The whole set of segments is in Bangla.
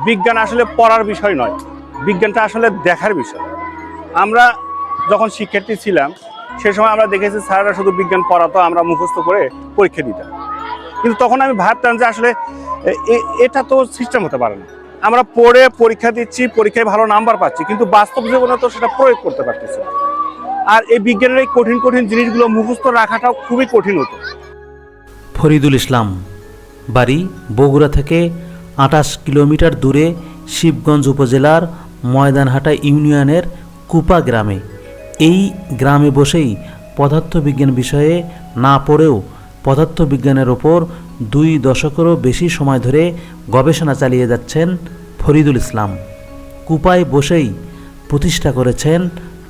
বিজ্ঞান আসলে পড়ার বিষয় নয়, বিজ্ঞানটা আসলে দেখার বিষয়। আমরা যখন শিক্ষার্থী ছিলাম সে সময় আমরা দেখেছি স্যাররা শুধু বিজ্ঞান পড়াতো, আমরা মুখস্থ করে পরীক্ষা দিতাম। কিন্তু তখন আমি ভাবতাম যে আসলে এটা তো সিস্টেম হতে পারে না। আমরা পড়ে পরীক্ষা দিচ্ছি, পরীক্ষায় ভালো নাম্বার পাচ্ছি, কিন্তু বাস্তব জীবনে তো সেটা প্রয়োগ করতে পারতেছি না। আর এই বিজ্ঞানের এই কঠিন কঠিন জিনিসগুলো মুখস্থ রাখাটাও খুবই কঠিন হতো। ফরিদুল ইসলাম, বাড়ি বগুড়া থেকে ২৮ কিলোমিটার দূরে শিবগঞ্জ উপজেলার ময়দানহাটা ইউনিয়নের কুপা গ্রামে। এই গ্রামে বসেই পদার্থবিজ্ঞান বিষয়ে না পড়েও পদার্থবিজ্ঞানের ওপর ২ দশকেরও বেশি সময় ধরে গবেষণা চালিয়ে যাচ্ছেন ফরিদুল ইসলাম। কুপায় বসেই প্রতিষ্ঠা করেছেন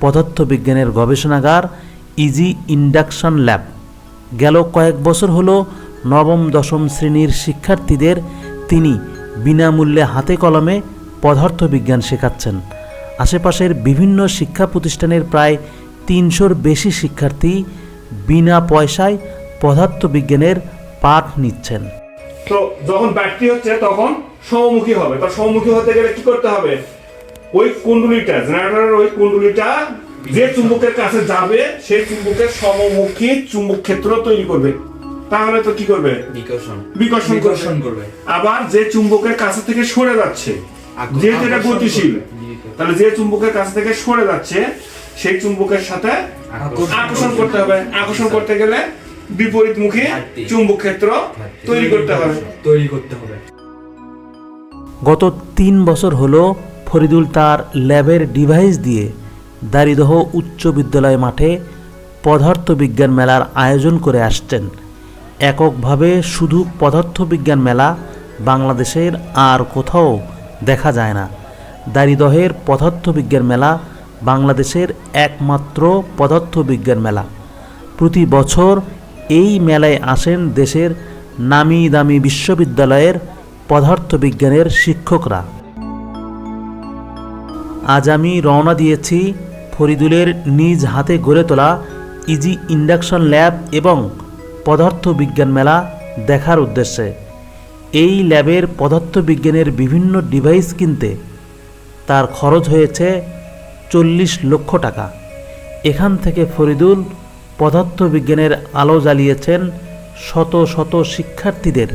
পদার্থবিজ্ঞানের গবেষণাগার ইজি ইন্ডাকশন ল্যাব। গেল কয়েক বছর হলো নবম দশম শ্রেণীর শিক্ষার্থীদের তিনি বিনামূল্যে হাতে কলমে পদার্থবিজ্ঞান শেখাচ্ছেন। আশেপাশের বিভিন্ন শিক্ষা প্রতিষ্ঠানের প্রায় ৩০০-র বেশি শিক্ষার্থী বিনা পয়সায় পদার্থবিজ্ঞানের পাঠ নিচ্ছেন। তো যখন ব্যাটারি হচ্ছে তখন সমমুখী হবে, তো সমমুখী হতে গেলে কি করতে হবে? ওই কুণ্ডলীটা, জেনারেটরের ওই কুণ্ডলীটা যে চুম্বকের কাছে যাবে সেই চুম্বকের সমমুখী চুম্বক ক্ষেত্র তৈরি করবে। তাহলে তো কি করবে? বিকর্ষণ করবে। আবার যে চুম্বকের কাছে থেকে সরে যাচ্ছে, যেহেতু এটা গতিশীল, তাহলে যে চুম্বকের কাছ থেকে সরে যাচ্ছে সেই চুম্বকের সাথে আকর্ষণ করতে হবে। আকর্ষণ করতে গেলে বিপরীতমুখী চুম্বক ক্ষেত্র তৈরি করতে হবে। গত ৩ বছর হলো ফরিদুল তার ল্যাবের ডিভাইস দিয়ে দাড়িদহ উচ্চ বিদ্যালয় মাঠে পদার্থবিজ্ঞান মেলার আয়োজন করে আসছেন। এককভাবে শুধু পদার্থবিজ্ঞান মেলা বাংলাদেশের আর কোথাও দেখা যায় না। দাড়িদহের পদার্থবিজ্ঞান মেলা বাংলাদেশের একমাত্র পদার্থবিজ্ঞান মেলা। প্রতি বছর এই মেলায় আসেন দেশের নামি দামি বিশ্ববিদ্যালয়ের পদার্থবিজ্ঞানের শিক্ষকরা। আজ আমি রওনা দিয়েছি ফরিদুলের নিজ হাতে গড়ে তোলা ইজি ইন্ডাকশন ল্যাব এবং পদার্থবিজ্ঞান মেলা দেখার উদ্দেশ্যে। এই ল্যাবের পদার্থবিজ্ঞানের বিভিন্ন ডিভাইস কিনতে তার খরচ হয়েছে ৪০ লক্ষ টাকা। এখান থেকে ফরিদুল পদার্থবিজ্ঞানের আলো জ্বালিয়েছেন শত শত শিক্ষার্থীদের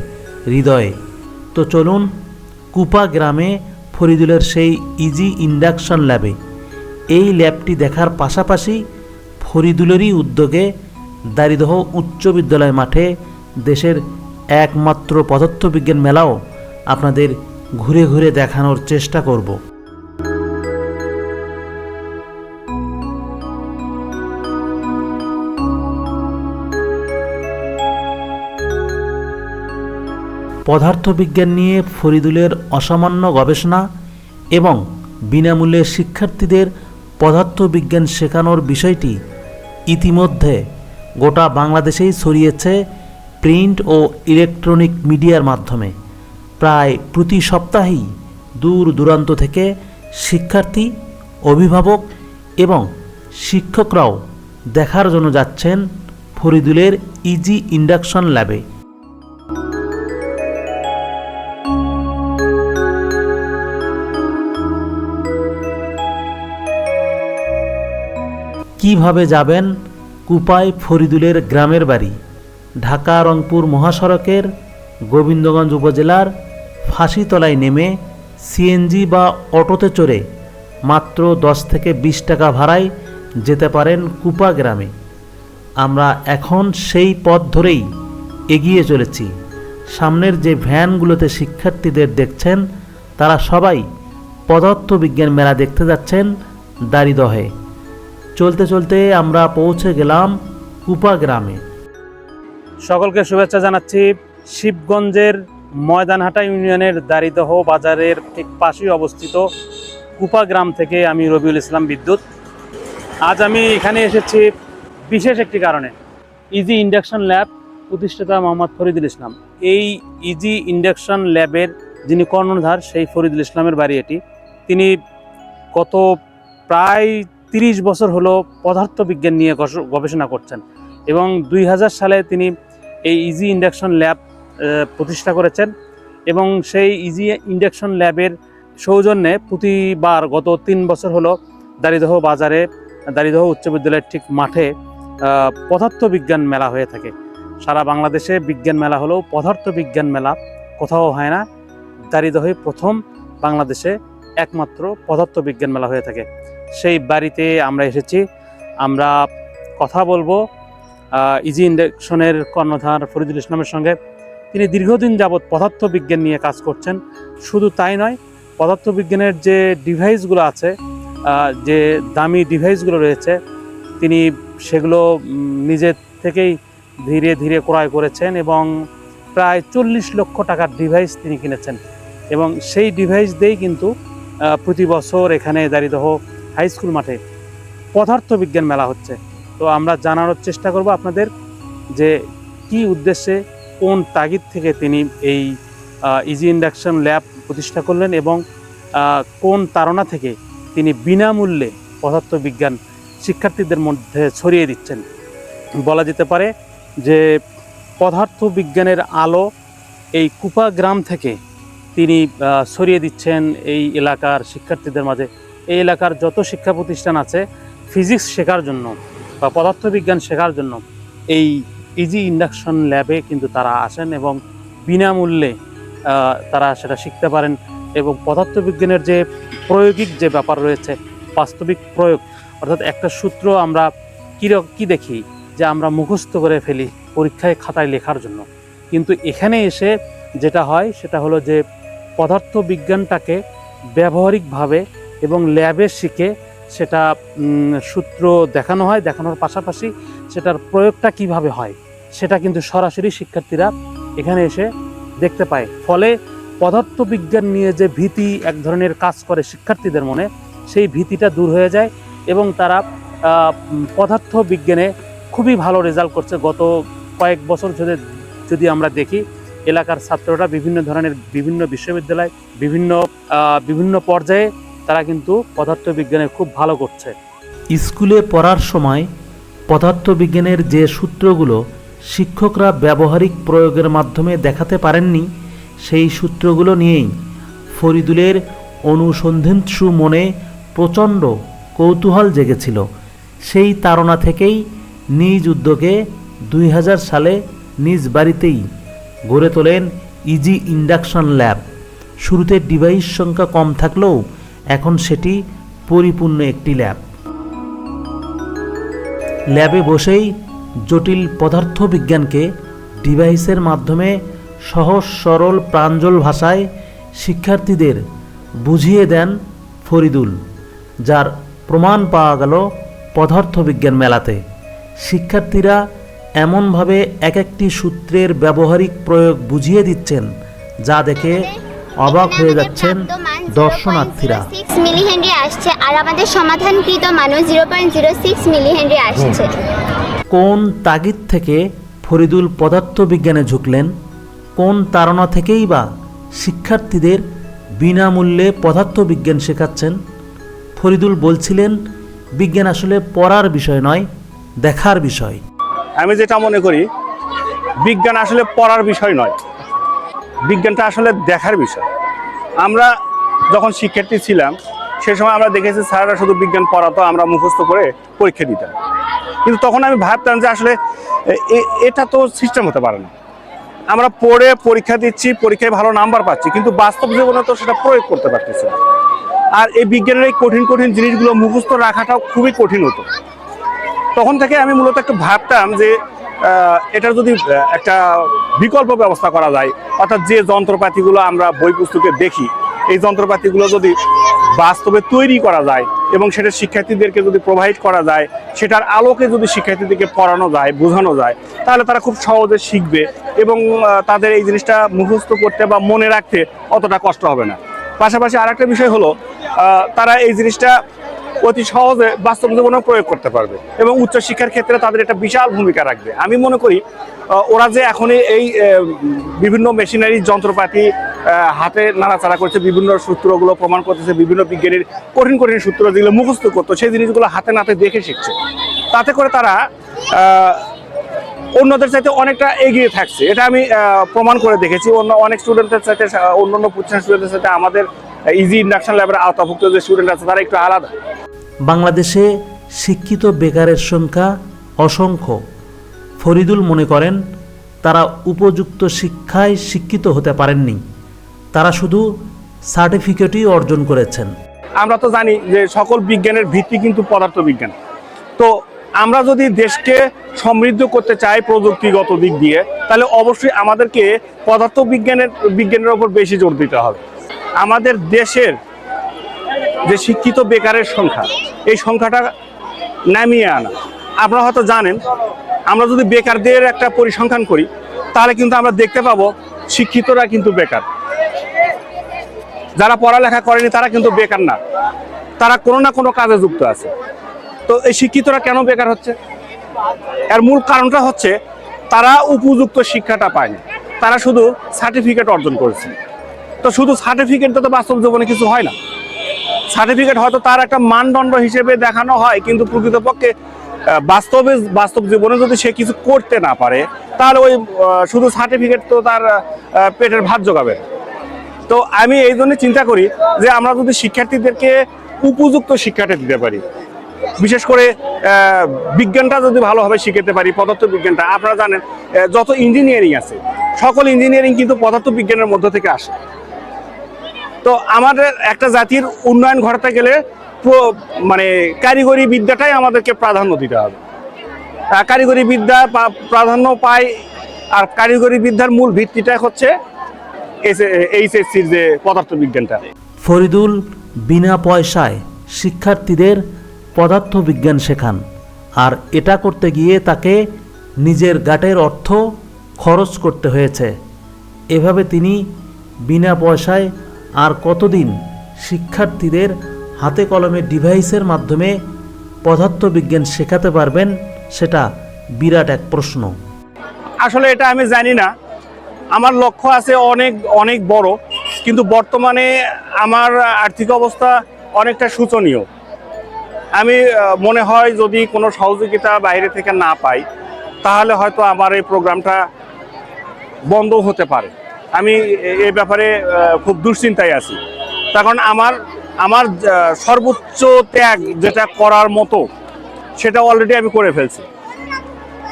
হৃদয়ে। তো চলুন কুপা গ্রামে ফরিদুলের সেই ইজি ইন্ডাকশন ল্যাবে। এই ল্যাবটি দেখার পাশাপাশি ফরিদুলেরই উদ্যোগে দাড়িদহ উচ্চ বিদ্যালয় মাঠে দেশের একমাত্র পদার্থবিজ্ঞান মেলাও আপনাদের ঘুরে ঘুরে দেখানোর চেষ্টা করব। পদার্থবিজ্ঞান নিয়ে ফরিদুলের অসামান্য গবেষণা এবং বিনামূল্যে শিক্ষার্থীদের পদার্থবিজ্ঞান শেখানোর বিষয়টি ইতিমধ্যে গোটা বাংলাদেশেই ছড়িয়েছে প্রিন্ট ও ইলেকট্রনিক মিডিয়ার মাধ্যমে। প্রায় প্রতি সপ্তাহেই দূর দূরান্ত থেকে শিক্ষার্থী, অভিভাবক এবং শিক্ষকরাও দেখার জন্য যাচ্ছেন ফরিদুলের ইজি ইন্ডাকশন ল্যাবে। কিভাবে যাবেন কুপায় ফরিদুলের গ্রামের বাড়ি? ঢাকা রংপুর মহাসড়কের গোবিন্দগঞ্জ উপজেলার ফাঁসিতলায় নেমে সিএনজি বা অটোতে চড়ে মাত্র 10 থেকে 20 টাকা ভাড়ায় যেতে পারেন কুপা গ্রামে। আমরা এখন সেই পথ ধরেই এগিয়ে চলেছি। সামনের যে ভ্যানগুলোতে শিক্ষার্থীদের দেখছেন তারা সবাই পদার্থবিজ্ঞান মেলা দেখতে যাচ্ছেন দাড়িদহে। চলতে চলতে আমরা পৌঁছে গেলাম কুপা গ্রামে। সকলকে শুভেচ্ছা জানাচ্ছি। শিবগঞ্জের ময়দানহাটা ইউনিয়নের দাড়িদহ বাজারের ঠিক পাশেই অবস্থিত কুপা গ্রাম থেকে আমি রবিউল ইসলাম বিদ্যুৎ। আজ আমি এখানে এসেছি বিশেষ একটি কারণে। ইজি ইন্ডাকশন ল্যাব প্রতিষ্ঠাতা মোহাম্মদ ফরিদুল ইসলাম। এই ইজি ইন্ডাকশন ল্যাবের যিনি কর্ণধার সেই ফরিদুল ইসলামের বাড়ি এটি। তিনি গত প্রায় 30 বছর হলো পদার্থবিজ্ঞান নিয়ে গবেষণা করছেন এবং 2000 সালে তিনি এই ইজি ইন্ডাকশন ল্যাব প্রতিষ্ঠা করেছেন এবং সেই ইজি ইন্ডাকশন ল্যাবের সৌজন্যে প্রতিবার গত 3 বছর হলো দাড়িদহ বাজারে দাড়িদহ উচ্চ বিদ্যালয়ের ঠিক মাঠে পদার্থবিজ্ঞান মেলা হয়ে থাকে। সারা বাংলাদেশে বিজ্ঞান মেলা হলেও পদার্থ বিজ্ঞান মেলা কোথাও হয় না। দাড়িদহে প্রথম বাংলাদেশে একমাত্র পদার্থ বিজ্ঞান মেলা হয়ে থাকে। সেই বাড়িতে আমরা এসেছি। আমরা কথা বলবো ইজি ইন্ডাকশনের কর্ণধার ফরিদুল ইসলামের সঙ্গে। তিনি দীর্ঘদিন যাবৎ পদার্থ বিজ্ঞান নিয়ে কাজ করছেন। শুধু তাই নয়, পদার্থবিজ্ঞানের যে ডিভাইসগুলো আছে, যে দামি ডিভাইসগুলো রয়েছে, তিনি সেগুলো নিজে থেকেই ধীরে ধীরে ক্রয় করেছেন এবং প্রায় 40 লক্ষ টাকার ডিভাইস তিনি কিনেছেন। এবং সেই ডিভাইস দিয়েই কিন্তু প্রতি বছর এখানে দাড়িদহ হাই স্কুল মাঠে পদার্থবিজ্ঞান মেলা হচ্ছে। তো আমরা জানানোর চেষ্টা করব আপনাদের যে কি উদ্দেশ্যে, কোন তাগিদ থেকে তিনি এই ইজি ইন্ডাকশন ল্যাব প্রতিষ্ঠা করলেন এবং কোন তাড়না থেকে তিনি বিনামূল্যে পদার্থবিজ্ঞান শিক্ষার্থীদের মধ্যে ছড়িয়ে দিচ্ছেন। বলা যেতে পারে যে পদার্থবিজ্ঞানের আলো এই কুপা গ্রাম থেকে তিনি ছড়িয়ে দিচ্ছেন এই এলাকার শিক্ষার্থীদের মাঝে। এই এলাকার যত শিক্ষা প্রতিষ্ঠান আছে ফিজিক্স শেখার জন্য বা পদার্থবিজ্ঞান শেখার জন্য এই ইজি ইন্ডাকশন ল্যাবে কিন্তু তারা আসেন এবং বিনামূল্যে তারা সেটা শিখতে পারেন। এবং পদার্থবিজ্ঞানের যে প্রায়োগিক যে ব্যাপার রয়েছে, বাস্তবিক প্রয়োগ, অর্থাৎ একটা সূত্র আমরা কি দেখি যে আমরা মুখস্থ করে ফেলি পরীক্ষায় খাতায় লেখার জন্য, কিন্তু এখানে এসে যেটা হয় সেটা হলো যে পদার্থবিজ্ঞানটাকে ব্যবহারিকভাবে এবং ল্যাবে শিখে সেটা সূত্র দেখানো হয়, দেখানোর পাশাপাশি সেটার প্রয়োগটা কিভাবে হয় সেটা কিন্তু সরাসরি শিক্ষার্থীরা এখানে এসে দেখতে পায়। ফলে পদার্থবিজ্ঞান নিয়ে যে ভীতি এক ধরনের কাজ করে শিক্ষার্থীদের মনে, সেই ভীতিটা দূর হয়ে যায় এবং তারা পদার্থবিজ্ঞানে খুবই ভালো রেজাল্ট করছে। গত কয়েক বছর যদি আমরা দেখি, এলাকার ছাত্ররা বিভিন্ন ধরনের বিভিন্ন বিশ্ববিদ্যালয় বিভিন্ন পর্যায়ে তারা কিন্তু পদার্থবিজ্ঞানে খুব ভালো করছে। স্কুলে পড়ার সময় পদার্থবিজ্ঞানের যে সূত্রগুলো শিক্ষকরা ব্যবহারিক প্রয়োগের মাধ্যমে দেখাতে পারেননি, সেই সূত্রগুলো নিয়েই ফরিদুলের অনুসন্ধানশু মনে প্রচণ্ড কৌতূহল জেগেছিল। সেই তাড়না থেকেই নিজ উদ্যোগে 2000 সালে নিজ বাড়িতেই গড়ে তোলেন ইজি ইন্ডাকশন ল্যাব। শুরুতে ডিভাইস সংখ্যা কম থাকলেও এখন সেটি পরিপূর্ণ একটি ল্যাব। ল্যাবে বসেই জটিল পদার্থবিজ্ঞানকে ডিভাইসের মাধ্যমে সহজ সরল প্রাঞ্জল ভাষায় শিক্ষার্থীদের বুঝিয়ে দেন ফরিদুল, যার প্রমাণ পাওয়া গেল পদার্থবিজ্ঞান মেলাতে। শিক্ষার্থীরা এমনভাবে এক একটি সূত্রের ব্যবহারিক প্রয়োগ বুঝিয়ে দিচ্ছেন যা দেখে অবাক হয়ে যাচ্ছেন দর্শনার্থীরা। 6 মিলি হেনরি আসছে আর আমাদের সমাধানকৃত মানও 0.06 মিলি হেনরি আসছে। কোন তাগিদ থেকে ফরিদুল পদার্থবিজ্ঞানে ঝুঁকলেন? কোন তাড়না থেকেই বা শিক্ষার্থীদের বিনামূল্যে পদার্থবিজ্ঞান শেখাচ্ছেন? ফরিদুল বলছিলেন, বিজ্ঞান আসলে পড়ার বিষয় নয়, দেখার বিষয়। আমি যেটা মনে করি, বিজ্ঞান আসলে পড়ার বিষয় নয়, বিজ্ঞানটা আসলে দেখার বিষয়। আমরা যখন শিক্ষার্থী ছিলাম সে সময় আমরা দেখেছি স্যাররা শুধু বিজ্ঞান পড়াতো, আমরা মুখস্থ করে পরীক্ষা দিতাম। কিন্তু তখন আমি ভাবতাম যে আসলে এটা তো সিস্টেম হতে পারে না। আমরা পড়ে পরীক্ষা দিচ্ছি, পরীক্ষায় ভালো নাম্বার পাচ্ছি, কিন্তু বাস্তব জীবনে তো সেটা প্রয়োগ করতে পারতেছি না। আর এই বিজ্ঞানের এই কঠিন কঠিন জিনিসগুলো মুখস্থ রাখাটাও খুবই কঠিন হতো। তখন থেকে আমি মূলত একটু ভাবতাম যে এটার যদি একটা বিকল্প ব্যবস্থা করা যায়, অর্থাৎ যে যন্ত্রপাতিগুলো আমরা বই পুস্তকে দেখি, এই যন্ত্রপাতিগুলো যদি বাস্তবে তৈরি করা যায় এবং সেটা শিক্ষার্থীদেরকে যদি প্রোভাইড করা যায়, সেটার আলোকে যদি শিক্ষার্থীদেরকে পড়ানো যায়, বোঝানো যায়, তাহলে তারা খুব সহজে শিখবে এবং তাদের এই জিনিসটা মুখস্থ করতে বা মনে রাখতে অতটা কষ্ট হবে না। পাশাপাশি আরেকটা বিষয় হলো, তারা এই জিনিসটা অতি সহজে বাস্তব জীবনেও প্রয়োগ করতে পারবে এবং উচ্চশিক্ষার ক্ষেত্রে তাদের একটা বিশাল ভূমিকা রাখবে। আমি মনে করি ওরা যে এখন এই বিভিন্ন মেশিনারি যন্ত্রপাতি হাতে নাড়াচাড়া করছে, বিভিন্ন সূত্রগুলো প্রমাণ করতেছে, বিভিন্ন বিজ্ঞানীর কঠিন কঠিন সূত্র যেগুলো মুখস্থ করতো সেই জিনিসগুলো হাতে নাতে দেখে শিখছে। তাতে করে তারা অন্যদের চাইতে অনেকটা এগিয়ে থাকছে। এটা আমি প্রমাণ করে দেখেছি। অনেক স্টুডেন্টের সাথে, অন্যান্য প্রতিষ্ঠান স্টুডেন্টের সাথে আমাদের ইজি ইন্ডাকশন ল্যাবের আওতাভুক্ত যে স্টুডেন্ট আছে তারা একটু আলাদা। বাংলাদেশে শিক্ষিত বেকারের সংখ্যা অসংখ্য। ফরিদুল মনে করেন তারা উপযুক্ত শিক্ষায় শিক্ষিত হতে পারেননি, তারা শুধু সার্টিফিকেটই অর্জন করেছেন। আমরা তো জানি যে সকল বিজ্ঞানের ভিত্তি কিন্তু পদার্থবিজ্ঞান। তো আমরা যদি দেশকে সমৃদ্ধ করতে চাই প্রযুক্তিগত দিক দিয়ে, তাহলে অবশ্যই আমাদেরকে বিজ্ঞানের উপর বেশি জোর দিতে হবে। আমাদের দেশের যে শিক্ষিত বেকারের সংখ্যা, এই সংখ্যাটা নামিয়ে আনা। আপনারা হয়তো জানেন, আমরা যদি বেকারদের একটা পরিসংখ্যান করি তাহলে কিন্তু আমরা দেখতে পাবো শিক্ষিতরা কিন্তু বেকার। যারা পড়ালেখা করেনি তারা কিন্তু বেকার না, তারা কোনো না কোনো কাজে যুক্ত আছে। তো এই শিক্ষিতরা কেন বেকার হচ্ছে? এর মূল কারণটা হচ্ছে তারা উপযুক্ত শিক্ষাটা পায়নি, তারা শুধু সার্টিফিকেট অর্জন করেছে। তো শুধু সার্টিফিকেট তো বাস্তব জীবনে কিছু হয় না। সার্টিফিকেট হয়তো তার একটা মানদণ্ড হিসেবে দেখানো হয়, কিন্তু প্রকৃতপক্ষে বাস্তব জীবনে যদি সে কিছু করতে না পারে তাহলে ওই শুধু সার্টিফিকেট তো তার পেটের ভাত জোগাবে। তো আমি এই জন্য চিন্তা করি যে আমরা যদি শিক্ষার্থীদেরকে উপযুক্ত শিক্ষাটা দিতে পারি, বিশেষ করে বিজ্ঞানটা যদি ভালোভাবে শিখাতে পারি, পদার্থ বিজ্ঞানটা। আপনারা জানেন যত ইঞ্জিনিয়ারিং আছে সকল ইঞ্জিনিয়ারিং কিন্তু পদার্থ বিজ্ঞানের মধ্য থেকে আসে। তো আমাদের একটা জাতির উন্নয়ন ঘটাতে গেলে মানে কারিগরি বিদ্যাটাই আমাদেরকে প্রাধান্য দিতে হবে। কারিগরি বিদ্যা প্রাধান্য পায়, আর কারিগরি বিদ্যার মূল ভিত্তিটা হচ্ছে এইচএসসির যে পদার্থ বিজ্ঞানটা। ফরিদুল বিনা পয়সায় শিক্ষার্থীদের পদার্থবিজ্ঞান শেখান, আর এটা করতে গিয়ে তাকে নিজের গাটের অর্থ খরচ করতে হয়েছে। এভাবে তিনি বিনা পয়সায় আর কতদিন শিক্ষার্থীদের হাতে কলমে ডিভাইসের মাধ্যমে পদার্থবিজ্ঞান শেখাতে পারবেন, সেটা বিরাট এক প্রশ্ন। আসলে এটা আমি জানি না, আমার লক্ষ্য আছে অনেক অনেক বড়, কিন্তু বর্তমানে আমার আর্থিক অবস্থা অনেকটা শোচনীয়। আমি মনে হয় যদি কোনো সহযোগিতা বাইরে থেকে না পাই তাহলে হয়তো আমার এই প্রোগ্রামটা বন্ধ হতে পারে। আমি এই ব্যাপারে খুব দুশ্চিন্তায় আছি, কারণ আমার সর্বোচ্চ ত্যাগ যেটা করার মতো সেটা অলরেডি আমি করে ফেলছি।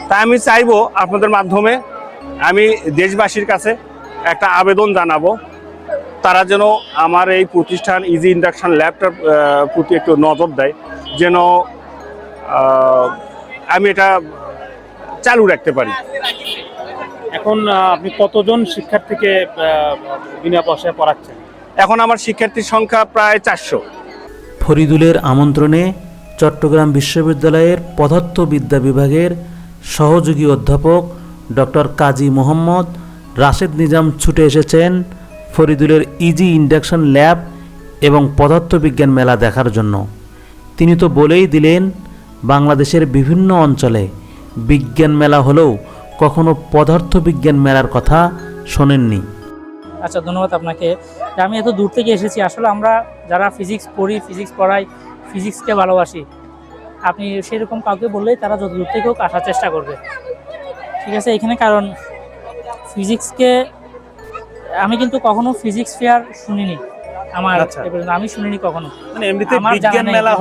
তাই আমি চাইবো আপনাদের মাধ্যমে আমি দেশবাসীর কাছে একটা আবেদন জানাবো, তারা যেন আমার এই প্রতিষ্ঠান ইজি ইন্ডাকশন ল্যাবটার প্রতি একটু নজর দেয়, যেন আমি এটা চালু রাখতে পারি। এখন আপনি কতজন শিক্ষার্থীকে বিনা পয়সায় পড়াচ্ছেন? এখন আমার শিক্ষার্থীর সংখ্যা প্রায় 400। ফরিদুলের আমন্ত্রণে চট্টগ্রাম বিশ্ববিদ্যালয়ের পদার্থবিদ্যা বিভাগের সহযোগী অধ্যাপক ডক্টর কাজী মোহাম্মদ রাশেদ নিজাম ছুটে এসেছেন ফরিদুলের ইজি ইন্ডাকশন ল্যাব এবং পদার্থবিজ্ঞান মেলা দেখার জন্য। তিনি তো বলেই দিলেন, বাংলাদেশের বিভিন্ন অঞ্চলে বিজ্ঞান মেলা হলেও কখনো পদার্থবিজ্ঞান মেলার কথা শোনেননি। আচ্ছা, ধন্যবাদ আপনাকে। আমি এত দূর থেকে এসেছি। আসলে আমরা যারা ফিজিক্স পড়ি, ফিজিক্স পড়াই, ফিজিক্সকে ভালোবাসি, আপনি সেরকম কাউকে বললেই তারা যত দূর থেকে হোক আসার চেষ্টা করবে, ঠিক আছে এখানে। কারণ ফিজিক্সকে আমি কিন্তু কখনো ফিজিক্স ফেয়ার শুনিনি, আমার আমি শুনিনি কখনো। মানে এমনিতে বিজ্ঞান মেলা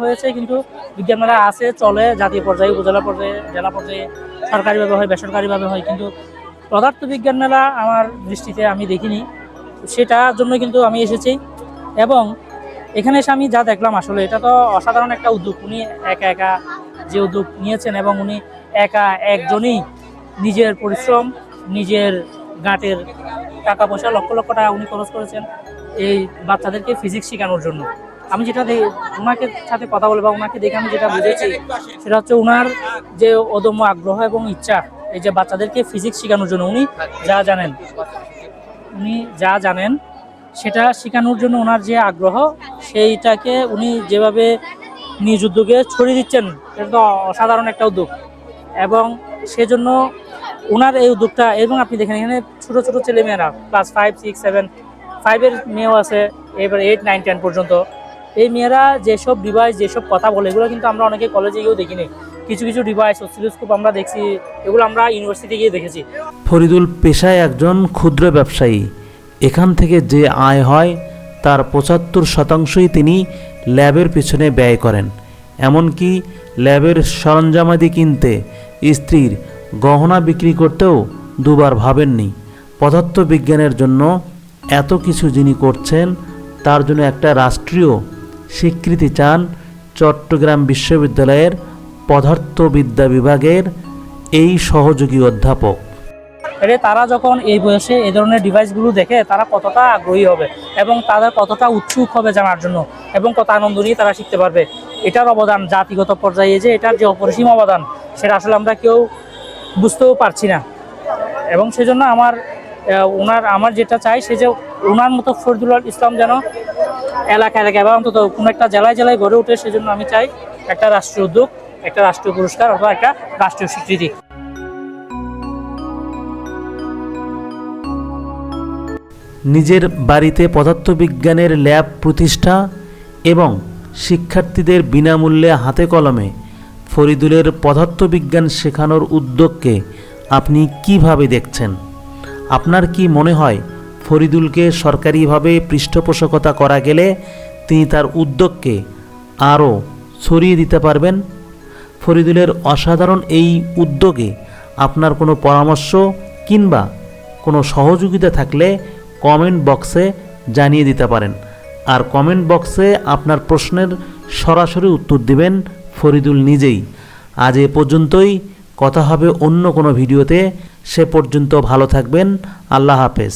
হয়েছে, কিন্তু বিজ্ঞান মেলা আছে, চলে জাতীয় পর্যায়ে, উপজেলা পর্যায়ে, জেলা পর্যায়ে, সরকারিভাবে হয়, বেসরকারিভাবে হয়, কিন্তু পদার্থ বিজ্ঞান মেলা আমার দৃষ্টিতে আমি দেখিনি। সেটার জন্য কিন্তু আমি এসেছি, এবং এখানে এসে আমি যা দেখলাম আসলে এটা তো অসাধারণ একটা উদ্যোগ। উনি একা একা যে উদ্যোগ নিয়েছেন, এবং উনি একজনই নিজের পরিশ্রম, নিজের গাঁটের টাকা পয়সা, লক্ষ লক্ষ টাকা উনি খরচ করেছেন এই বাচ্চাদেরকে ফিজিক্স শেখানোর জন্য। আমি যেটা ওনাকে সাথে কথা বলে বা ওনাকে দেখে আমি যেটা বুঝেছি সেটা হচ্ছে ওনার যে অদম্য আগ্রহ এবং ইচ্ছা এই যে বাচ্চাদেরকে ফিজিক্স শেখানোর জন্য। উনি যা জানেন সেটা শেখানোর জন্য ওনার যে আগ্রহ, সেইটাকে উনি যেভাবে নিজ উদ্যোগে ছড়িয়ে দিচ্ছেন, এটা তো অসাধারণ একটা উদ্যোগ। এবং সেজন্য ওনার এই উদ্যোগটা, এবং আপনি দেখেন এখানে ছোটো ছোটো ছেলেমেয়েরা ক্লাস 5, 6, 7, 5-এর মেয়েও আছে, এবার 8, 9, 10 পর্যন্ত। এই মেয়েরা যেসব ডিভাইস, যেসব কথা বলে, এগুলো কিন্তু আমরা অনেকে কলেজে গিয়েও দেখিনি। কিছু কিছু ডিভাইস অসিলোস্কোপ আমরা দেখছি, এগুলো আমরা ইউনিভার্সিটি গিয়ে দেখেছি। ফরিদুল পেশায় একজন ক্ষুদ্র ব্যবসায়ী। এখান থেকে যে আয় হয় তার ৭৫% তিনি ল্যাবের পিছনে ব্যয় করেন। এমনকি ল্যাবের সরঞ্জামাদি কিনতে, স্ত্রীর গহনা বিক্রি করতেও দুবার ভাবেননি। পদার্থবিজ্ঞানের জন্য এত কিছু যিনি করছেন, তার জন্য একটা রাষ্ট্রীয় স্বীকৃতি চান চট্টগ্রাম বিশ্ববিদ্যালয়ের পদার্থবিদ্যা বিভাগের এই সহযোগী অধ্যাপক। এরে তারা যখন এই বয়সে এই ধরনের ডিভাইসগুলো দেখে তারা কতটা আগ্রহী হবে এবং তাদের কতটা উৎসুক হবে জানার জন্য এবং কত আনন্দ নিয়ে তারা শিখতে পারবে। এটার অবদান জাতিগত পর্যায়ে যে এটার যে অপরিসীম অবদান, সেটা আসলে আমরা কেউ বুঝতেও পারছি না। এবং সেজন্য আমার যেটা চাই, সে যে ওনার মতো ফরিদুল ইসলাম যেন এলাকা বা অন্তত কোনো একটা জেলায় জেলায় গড়ে ওঠে। সেজন্য আমি চাই একটা রাষ্ট্রীয় উদ্যোগ, একটা রাষ্ট্রীয় পুরস্কার অথবা একটা রাষ্ট্রীয় স্বীকৃতি। নিজের বাড়িতে পদার্থবিজ্ঞানের ল্যাব প্রতিষ্ঠা এবং শিক্ষার্থীদের বিনামূল্যে হাতে কলমে ফরিদুলের পদার্থবিজ্ঞান শেখানোর উদ্যোগকে আপনি কিভাবে দেখছেন? আপনার কি মনে হয় ফরিদুলকে সরকারিভাবে পৃষ্ঠপোষকতা করা গেলে তিনি তার উদ্যোগকে আরও ছড়িয়ে দিতে পারবেন? ফরিদুলের অসাধারণ এই উদ্যোগে আপনার কোনো পরামর্শ কিংবা কোনো সহযোগিতা থাকলে কমেন্ট বক্সে জানিয়ে দিতে পারেন। আর কমেন্ট বক্সে আপনার প্রশ্নের সরাসরি উত্তর দিবেন ফরিদুল নিজেই। আজ এ পর্যন্তই, কথা হবে অন্য কোনো ভিডিওতে। সে পর্যন্ত ভালো থাকবেন। আল্লাহ হাফেজ।